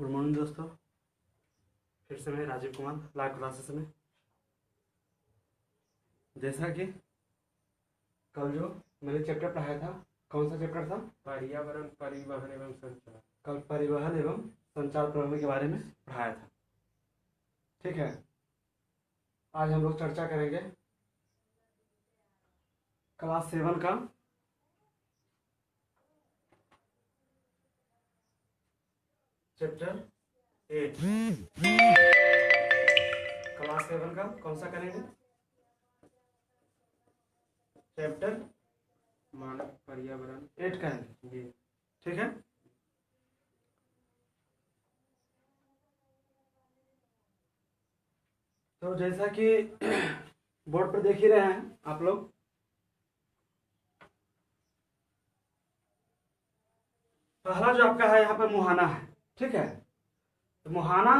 Good morning दोस्तों। फिर से मैं राजीव कुमार लाइव क्लासेस में। जैसा कि कल जो मैंने चैप्टर पढ़ाया था, कौन सा चैप्टर था? पर्यावरण, परिवहन एवं संचार। कल परिवहन एवं संचार प्रणाली के बारे में पढ़ाया था। ठीक है, आज हम लोग चर्चा करेंगे क्लास 7 का चैप्टर 8। क्लास 7 का कौन सा करेंगे? चैप्टर मानव पर्यावरण 8 करेंगे। जी। ठीक है, तो जैसा कि बोर्ड पर देख ही रहे हैं आप लोग, पहला जो आपका है यहाँ पर मुहाना है। ठीक है, तो मुहाना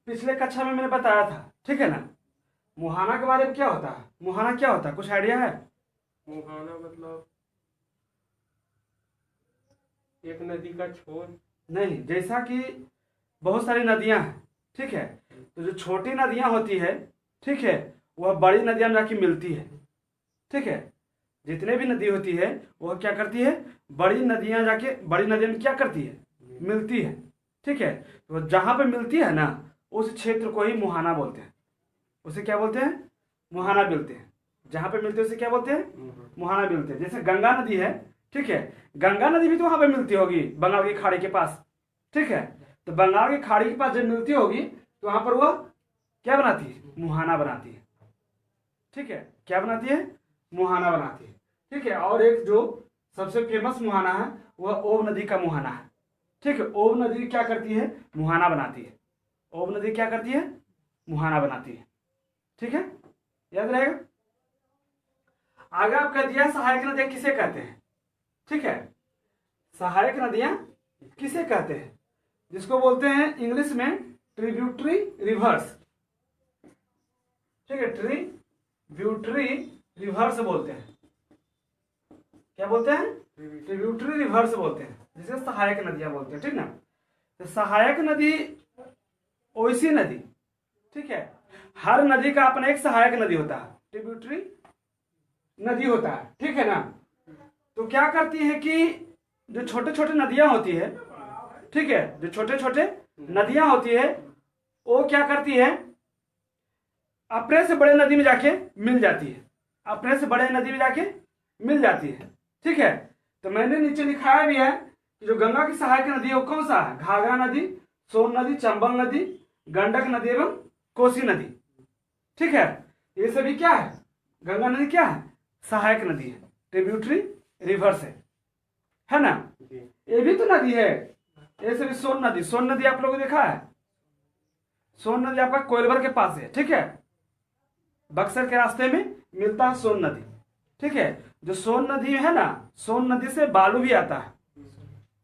पिछले कक्षा में मैंने बताया था। ठीक है ना, मुहाना के बारे में क्या होता है? मुहाना क्या होता है, कुछ आइडिया है? मुहाना मतलब एक नदी का छोर। नहीं, जैसा कि बहुत सारी नदियां हैं। ठीक है, तो जो छोटी नदियां होती है, ठीक है, वह बड़ी नदियां में जाके मिलती है। ठीक है, जितने भी नदी होती है वह क्या करती है, बड़ी नदियां जाके बड़ी नदियों में क्या करती है, मिलती है। ठीक है, तो जहां पे मिलती है ना, उस क्षेत्र को ही मुहाना बोलते हैं। उसे क्या बोलते हैं? मुहाना बोलते हैं। जहां पे मिलते हैं उसे क्या बोलते हैं? मुहाना बोलते हैं। जैसे गंगा नदी है, ठीक है, गंगा नदी भी तो वहां पे मिलती होगी बंगाल की खाड़ी के पास। ठीक है, तो बंगाल की खाड़ी के पास जब मिलती होगी तो वहां पर वह क्या बनाती है? मुहाना बनाती है। ठीक है, क्या बनाती है? मुहाना बनाती है। ठीक है, और एक जो सबसे फेमस मुहाना है वह ओब नदी का मुहाना है। ठीक है, ओब नदी क्या करती है? मुहाना बनाती है। ओब नदी क्या करती है? मुहाना बनाती है। ठीक है, याद रहेगा। आगे आपका दिया सहायक नदियां किसे कहते हैं? ठीक है, सहायक नदियां किसे कहते हैं? जिसको बोलते हैं इंग्लिश में ट्रिब्यूटरी रिवर्स। ठीक है, ट्रिब्यूटरी रिवर्स बोलते हैं। क्या बोलते हैं? ट्रिब्यूटरी रिवर्स बोलते हैं, जिसे सहायक नदियां बोलते हैं। ठीक ना, तो सहायक नदी वैसी नदी, ठीक है, हर नदी का अपना एक सहायक नदी होता है, ट्रिब्यूटरी नदी होता है। ठीक है ना, तो क्या करती है कि जो छोटे छोटे नदियां होती है, ठीक है, जो छोटे छोटे नदियां होती है वो क्या करती है, अपने से बड़े नदी में जाके मिल जाती है। अपने से बड़े नदी में जाके मिल जाती है। ठीक है, तो मैंने नीचे लिखाया भी है कि जो गंगा की सहायक नदी है वो कौन सा है? घाघरा नदी, सोन नदी, चंबल नदी, गंडक नदी एवं कोसी नदी। ठीक है, ये सभी क्या है? गंगा नदी क्या है? सहायक नदी है, ट्रिब्यूटरी रिवर्स है ना। ये भी तो नदी है। ये सभी सोन नदी, सोन नदी आप लोगों ने देखा है? सोन नदी आपका कोइलवर के पास है। ठीक है, बक्सर के रास्ते में मिलता है सोन नदी। ठीक है, जो सोन नदी है ना, सोन नदी से बालू भी आता है।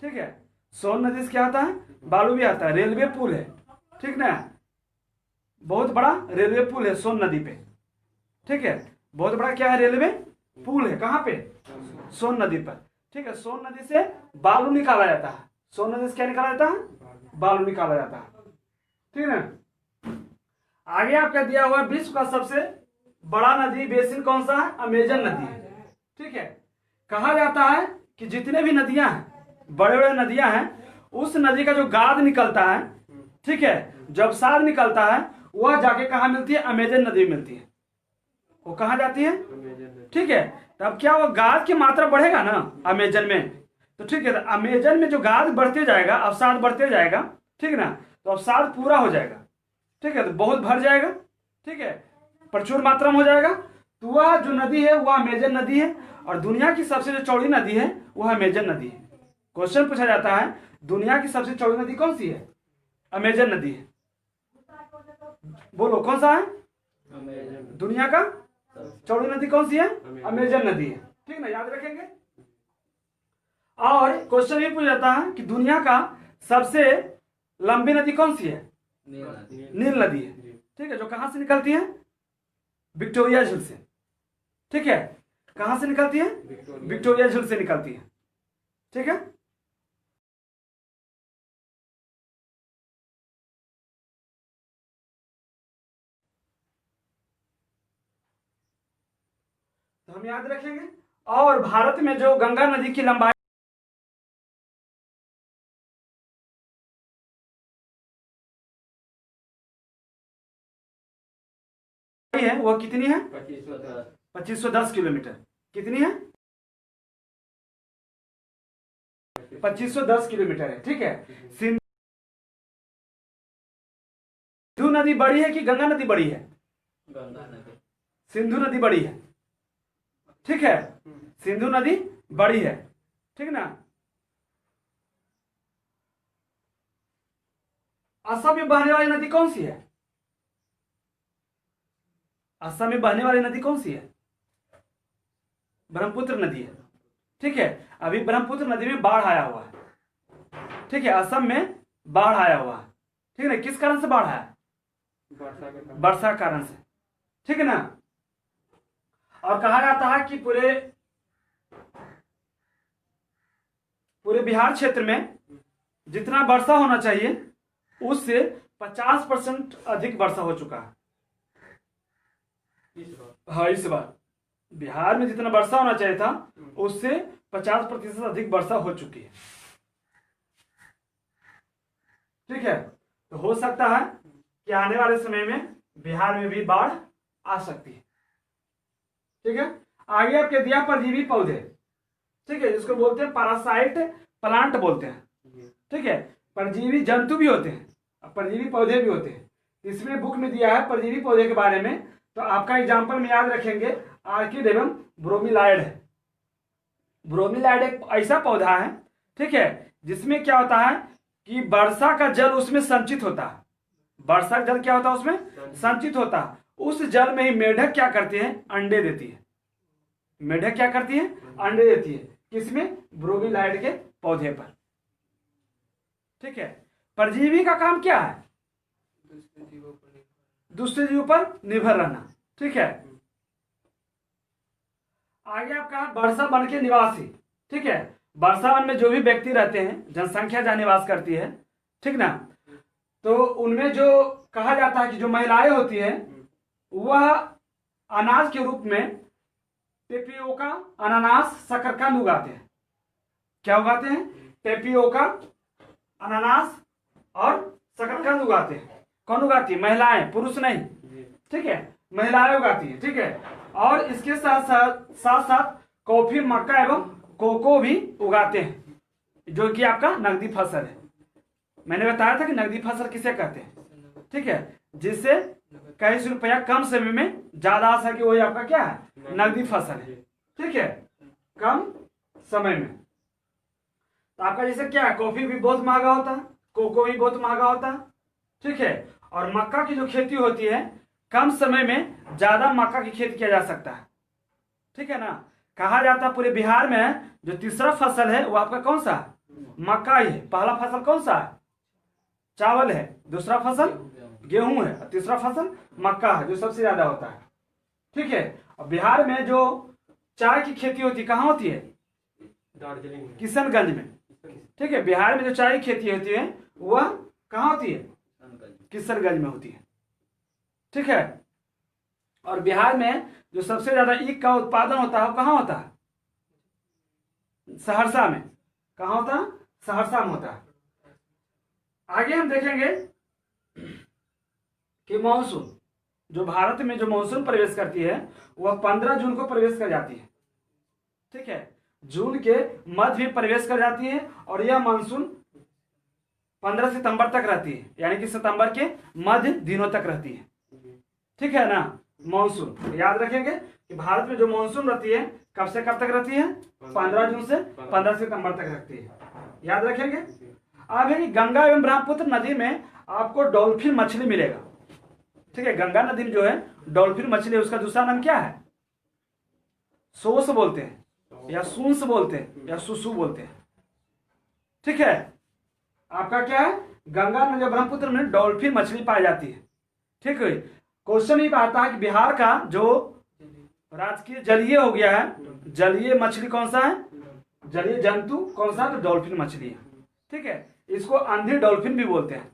ठीक है, सोन नदी से क्या आता है? बालू भी आता है। रेलवे पुल है, ठीक ना, बहुत बड़ा रेलवे पुल है सोन नदी पे। ठीक है, बहुत बड़ा क्या है? रेलवे पुल है। कहां पे? सोन नदी पर। ठीक है, सोन नदी से बालू निकाला जाता है। सोन नदी से क्या निकाला जाता है? बालू निकाला जाता है। ठीक है, आगे आपका दिया हुआ विश्व का सबसे बड़ा नदी बेसिन कौन सा है? अमेजन नदी है। ठीक है, कहा जाता है कि जितने भी नदियां हैं, बड़े बड़े नदियां हैं, उस नदी का जो गाद निकलता है, ठीक है, जब सार निकलता है वह जाके कहा मिलती है? अमेजन नदी में मिलती है। वो कहा जाती है? ठीक है, तब क्या वो गाद की मात्रा बढ़ेगा ना अमेजन में, तो ठीक है, तो अमेजन में जो गाद बढ़ते जाएगा, अवसाद बढ़ते जाएगा, ठीक है ना, तो अवसाद पूरा हो जाएगा। ठीक है, तो बहुत भर जाएगा। ठीक है, प्रचुर मात्रा में हो जाएगा, तो वह जो नदी है वह अमेजन नदी है। और दुनिया की सबसे जो चौड़ी नदी है वह अमेजन नदी है। क्वेश्चन पूछा जाता है दुनिया की सबसे चौड़ी नदी कौन सी है? अमेजन नदी है। बोलो कौन सा है? दुनिया का चौड़ी नदी कौन सी है? अमेजन नदी है। ठीक ना, याद रखेंगे। और क्वेश्चन ये पूछा जाता है कि दुनिया का सबसे लंबी नदी कौन सी है? नील नदी है। ठीक है, जो कहां से निकलती है? विक्टोरिया झील से। ठीक है, कहां से निकलती है? विक्टोरिया झील से निकलती है। ठीक है। तो हम याद रखेंगे। और भारत में जो गंगा नदी की लंबाई है वो कितनी है? 2510 किलोमीटर। कितनी है? 2510 किलोमीटर है। ठीक है। सिंधु नदी बड़ी है कि गंगा नदी बड़ी है? सिंधु नदी बड़ी है। ठीक है, सिंधु नदी बड़ी है। ठीक ना। असम में बहने वाली नदी कौन सी है? असम में बहने वाली नदी कौन सी है? ब्रह्मपुत्र नदी है। ठीक है, अभी ब्रह्मपुत्र नदी में बाढ़ आया हुआ है। ठीक है, असम में बाढ़ आया हुआ है। ठीक है ना। किस कारण से बाढ़ आया? वर्षा के कारण से। ठीक है ना। और कहा जाता है कि पूरे बिहार क्षेत्र में जितना वर्षा होना चाहिए उससे 50% अधिक वर्षा हो चुका है। हाँ, इस बार बिहार में जितना वर्षा होना चाहिए था उससे 50% अधिक वर्षा हो चुकी है। ठीक है, तो हो सकता है कि आने वाले समय में बिहार में भी बाढ़ आ सकती है। ठीक है। आगे आपके दिया परजीवी पौधे। ठीक है, जिसको बोलते हैं पैरासाइट प्लांट बोलते हैं। ठीक है, परजीवी जंतु भी होते हैं, परजीवी पौधे भी होते हैं। इसमें बुक में दिया है परजीवी पौधे के बारे में। तो आपका एग्जाम्पल में याद रखेंगे आर्किड एवं ब्रोमीलाइड है। ब्रोमीलाइड एक ऐसा पौधा है, ठीक है, जिसमें क्या होता है कि वर्षा का जल उसमें संचित होता है। वर्षा का जल क्या होता है उसमें? संचित होता है। उस जल में ही मेढक क्या करती है? अंडे देती है। मेढक क्या करती है? अंडे देती है। किसमें? ब्रोमीलाइड के पौधे पर। ठीक है। परजीवी का काम क्या है? दूसरे जीवों पर निर्भर रहना। ठीक है। आगे आपका वर्षा वन के निवासी। ठीक है, वर्षा वन में जो भी व्यक्ति रहते हैं, जनसंख्या जहां निवास करती है, ठीक ना, तो उनमें जो कहा जाता है कि जो महिलाएं होती है वह अनाज के रूप में टेपियोका, अनानास, शकरकंद उगाते हैं। क्या उगाते हैं? टेपियोका, अनानास और शकरकंद उगाते हैं। कौन उगाती है? महिलाएं, पुरुष नहीं। ठीक है, महिलाएं उगाती है। ठीक है। और इसके साथ कॉफी, मक्का एवं कोको भी उगाते हैं, जो कि आपका नकदी फसल है। मैंने बताया था कि नकदी फसल किसे कहते हैं। ठीक है, जिससे कई सौ रुपया कम समय में ज्यादा आ सके, वही आपका क्या है? नकदी फसल है। ठीक है, कम समय में। तो आपका जैसे क्या है, कॉफी भी बहुत महंगा होता है, कोको भी बहुत महंगा होता है। ठीक है। और मक्का की जो खेती होती है, कम समय में ज्यादा मक्का की खेती किया जा सकता है। ठीक है ना। कहा जाता है पूरे बिहार में जो तीसरा फसल है वो आपका कौन सा है? मक्का ही है। पहला फसल कौन सा है? चावल है। दूसरा फसल गेहूं है। और तीसरा फसल मक्का है, जो सबसे ज्यादा होता है। ठीक है। और बिहार में जो चाय की खेती होती है कहाँ होती है? दार्जिलिंग, किशनगंज में। ठीक है, बिहार में जो चाय की खेती होती है वह कहाँ होती है? किशनगंज में होती है। ठीक है। और बिहार में जो सबसे ज्यादा ईख का उत्पादन होता है वो कहाँ होता है? सहरसा में। कहाँ होता है? सहरसा में होता है। आगे हम देखेंगे कि मानसून, जो भारत में जो मानसून प्रवेश करती है वह 15 जून को प्रवेश कर जाती है। ठीक है, जून के मध्य में प्रवेश कर जाती है और यह मानसून 15 सितंबर तक रहती है, यानी कि सितंबर के मध्य दिनों तक रहती है। ठीक है ना। मानसून याद रखेंगे कि भारत में जो मानसून रहती है कब से कब तक रहती है? 15 जून से 15 सितंबर तक रहती है। याद रखेंगे। अब है कि गंगा एवं ब्रह्मपुत्र नदी में आपको डॉल्फिन मछली मिलेगा। ठीक है, गंगा नदी में जो है डॉल्फिन मछली, उसका दूसरा नाम क्या है? सोस बोलते हैं, या सूंस बोलते हैं, या सुसु बोलते हैं। ठीक है। आपका क्या है? गंगा नदी, ब्रह्मपुत्र में डॉल्फिन मछली पाई जाती है। ठीक है। क्वेश्चन ये आता है कि बिहार का जो राजकीय जलीय हो गया है, जलीय मछली कौन सा है? जलीय जंतु कौन सा? तो डॉल्फिन मछली है। ठीक है। इसको अंधी डॉल्फिन भी बोलते हैं।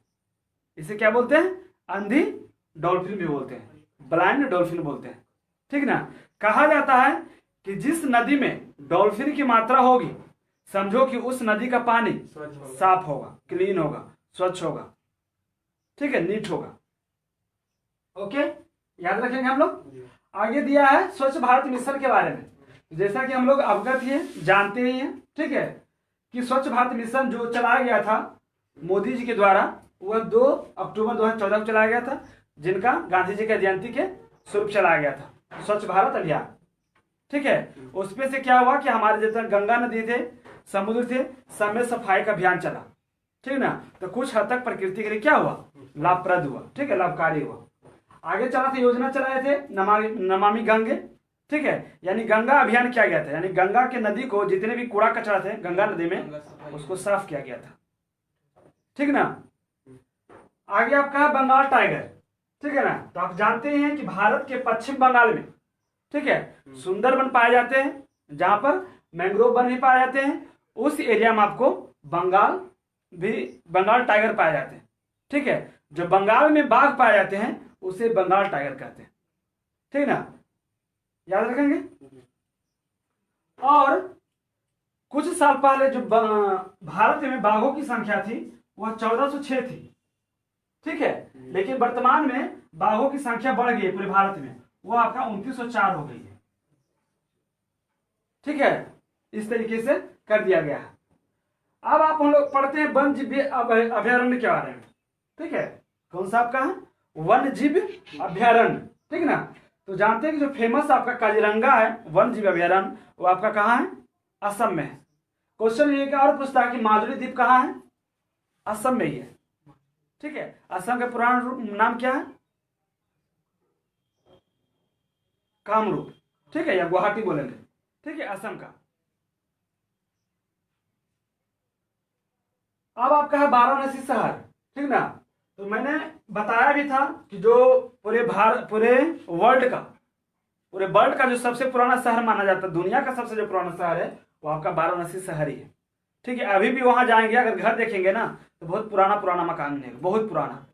इसे क्या बोलते हैं? अंधी डॉल्फिन भी बोलते हैं, ब्लाइंड डॉल्फिन बोलते हैं। ठीक ना। कहा जाता है कि जिस नदी में डॉल्फिन की मात्रा होगी, समझो कि उस नदी का पानी स्वच्छ होगा। साफ होगा, क्लीन होगा, स्वच्छ होगा, ठीक है, नीट होगा। ओके, याद रखेंगे हम लोग। जी। आगे दिया है स्वच्छ भारत मिशन के बारे में। जैसा कि हम लोग अवगत हैं, जानते ही हैं, ठीक है, कि स्वच्छ भारत मिशन जो चलाया गया था मोदी जी के द्वारा, वह 2 अक्टूबर 2014 को चलाया गया था, जिनका गांधी जी की जयंती के स्वरूप चलाया गया था स्वच्छ भारत अभियान, ठीक है। उसमें से क्या हुआ कि हमारे जितना गंगा नदी थे, समुद्र थे, सब में सफाई का अभियान चला, ठीक ना। तो कुछ हद तक प्रकृति के लिए क्या हुआ, लाभप्रद हुआ, ठीक है, लाभकारी हुआ। आगे चला था, योजना चलाए थे नमामि गंगे, ठीक है, यानी गंगा अभियान किया गया था, यानी गंगा के नदी को जितने भी कूड़ा कचरा थे गंगा नदी में उसको साफ किया गया था, ठीक ना। आगे आपका है बंगाल टाइगर, ठीक है ना। तो आप जानते हैं कि भारत के पश्चिम बंगाल में, ठीक है, सुंदरबन पाए जाते हैं, जहां पर मैंग्रोव वन भी पाए जाते हैं। उस एरिया में आपको बंगाल टाइगर पाए जाते हैं, ठीक है। जो बंगाल में बाघ पाए जाते हैं उसे बंगाल टाइगर कहते हैं, ठीक ना, याद रखेंगे। और कुछ साल पहले जो भारत में बाघों की संख्या थी वह 1406 थी, ठीक है, लेकिन वर्तमान में बाघों की संख्या बढ़ गई है पूरे भारत में, वो आपका 2904 हो गई है, ठीक है। इस तरीके से कर दिया गया है। अब आप हम लोग पढ़ते हैं वन जीव अभयारण्य के बारे में, ठीक है। कौन सा आपका है, वन जीव अभयारण्य, ठीक ना। तो जानते हैं कि जो फेमस आपका काजीरंगा है वन जीव अभयारण्य, वो आपका कहाँ है, असम में है। क्वेश्चन ये और पूछता है कि माधुरी द्वीप कहाँ है, असम में ही है, ठीक है। असम का पुराना रूप नाम क्या है, कामरूप, ठीक है, या गुवाहाटी बोलेंगे, ठीक है, असम का। अब आपका है वाराणसी शहर, ठीक ना। तो मैंने बताया भी था कि जो पूरे वर्ल्ड का जो सबसे पुराना शहर माना जाता है, दुनिया का सबसे जो पुराना शहर है वो आपका वाराणसी शहर ही है, ठीक है। अभी भी वहां जाएंगे, अगर घर देखेंगे ना तो बहुत पुराना मकान है, बहुत पुराना,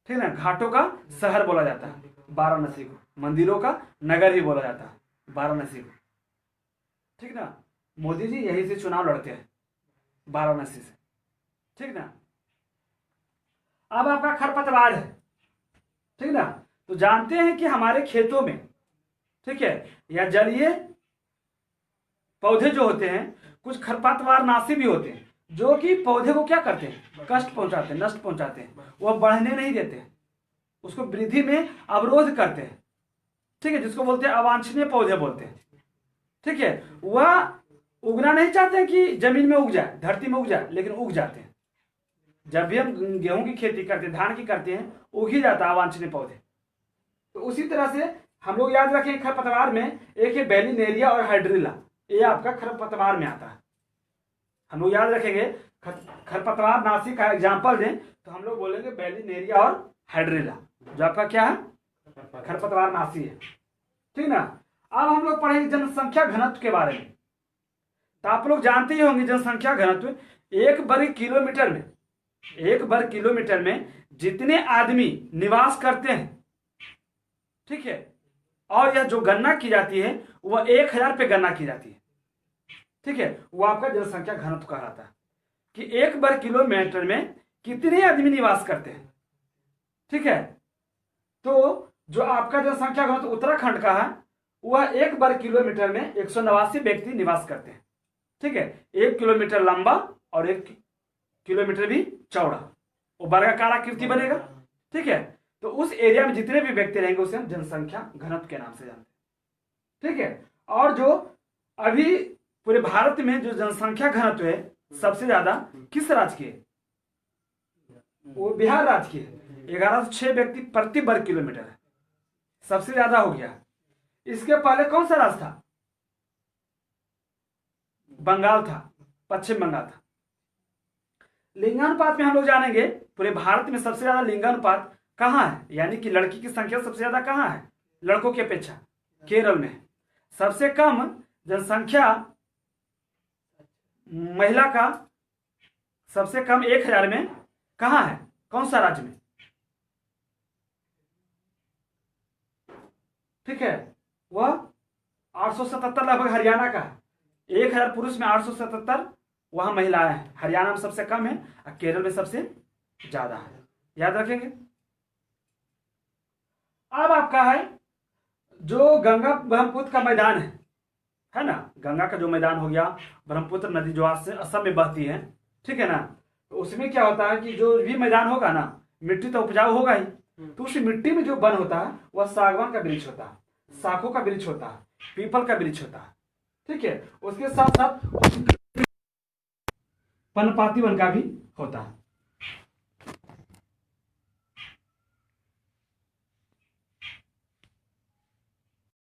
ठीक है ना। घाटों का शहर बोला जाता है वाराणसी को, मंदिरों का नगर ही बोला जाता है वाराणसी को, ठीक ना। मोदी जी यहीं से चुनाव लड़ते हैं, वाराणसी से, ठीक ना। अब आपका खरपतवार है, ठीक ना। तो जानते हैं कि हमारे खेतों में, ठीक है, या जलीय पौधे जो होते हैं कुछ खरपतवार नाशी भी होते हैं, जो कि पौधे को क्या करते हैं, कष्ट पहुंचाते हैं, नष्ट पहुंचाते हैं, वह बढ़ने नहीं देते हैं, उसको वृद्धि में अवरोध करते हैं, ठीक है, जिसको बोलते हैं अवांछनीय पौधे बोलते हैं, ठीक है। वह उगना नहीं चाहते हैं कि जमीन में उग जाए, धरती में उग जाए, लेकिन उग जाते हैं। जब भी हम गेहूं की खेती करते हैं, धान की करते हैं, उग ही जाता है अवांछनीय पौधे। तो उसी तरह से हम लोग याद रखें, खरपतवार में एक है बेलिनेरिया और हाइड्रिला, ये आपका खरपतवार में आता है। हम लोग याद रखेंगे, खरपतवार नाशी का एग्जाम्पल दें तो हम लोग बोलेंगे बेलिनेरिया और हाइड्रिला, जो आपका क्या है, खरपतवार नाशी है, ठीक ना। अब हम लोग पढ़ेंगे जनसंख्या घनत्व के बारे में। तो आप लोग जानते ही होंगे जनसंख्या घनत्व, एक वर्ग किलोमीटर में जितने आदमी निवास करते हैं, ठीक है, और यह जो गणना की जाती है वह 1000 पे गणना की जाती है, ठीक है, वो आपका जनसंख्या घनत्व कहलाता है कि 1 वर्ग किलोमीटर में कितने आदमी निवास करते हैं, ठीक है। तो जो आपका जनसंख्या घनत्व उत्तराखंड का है वह 1 वर्ग किलोमीटर में 189 व्यक्ति निवास करते हैं, ठीक है। 1 किलोमीटर लंबा और 1 किलोमीटर भी चौड़ा, वो वर्गाकार आकृति बनेगा, ठीक है। तो उस एरिया में जितने भी व्यक्ति रहेंगे उसे हम जनसंख्या घनत्व के नाम से जानते हैं, ठीक है। और जो अभी पूरे भारत में जो जनसंख्या घनत्व है सबसे ज्यादा किस राज्य की है, वो बिहार राज्य की है, 1106 व्यक्ति प्रति वर्ग किलोमीटर है, सबसे ज्यादा हो गया। इसके पहले कौन सा राज्य था, बंगाल था, पश्चिम बंगाल था। लिंगानुपात में हम लोग जानेंगे पूरे भारत में सबसे ज्यादा लिंगानुपात कहाँ है, यानी कि लड़की की संख्या सबसे ज्यादा कहाँ है, लड़कों की अपेक्षा केरल में। सबसे कम जनसंख्या महिला का सबसे कम 1000 में कहाँ है, कौन सा राज्य में, ठीक है, वह 877 लगभग हरियाणा का है। 1000 पुरुष में 877 वहां महिलाएं हैं। हरियाणा में सबसे कम है और केरल में सबसे ज्यादा है, याद रखेंगे। अब आपका है जो गंगा ब्रह्मपुत्र का मैदान है ना, गंगा का जो मैदान हो गया, ब्रह्मपुत्र नदी जो आज से असम में बहती है, ठीक है ना, तो उसमें क्या होता है कि जो भी मैदान होगा ना, मिट्टी तो उपजाऊ होगा ही, तो उस मिट्टी में जो वन होता है वह सागवान का वृक्ष होता है, साखों का वृक्ष होता है, पीपल का वृक्ष होता है, ठीक है। उसके साथ साथ पर्णपाती वन का भी होता है।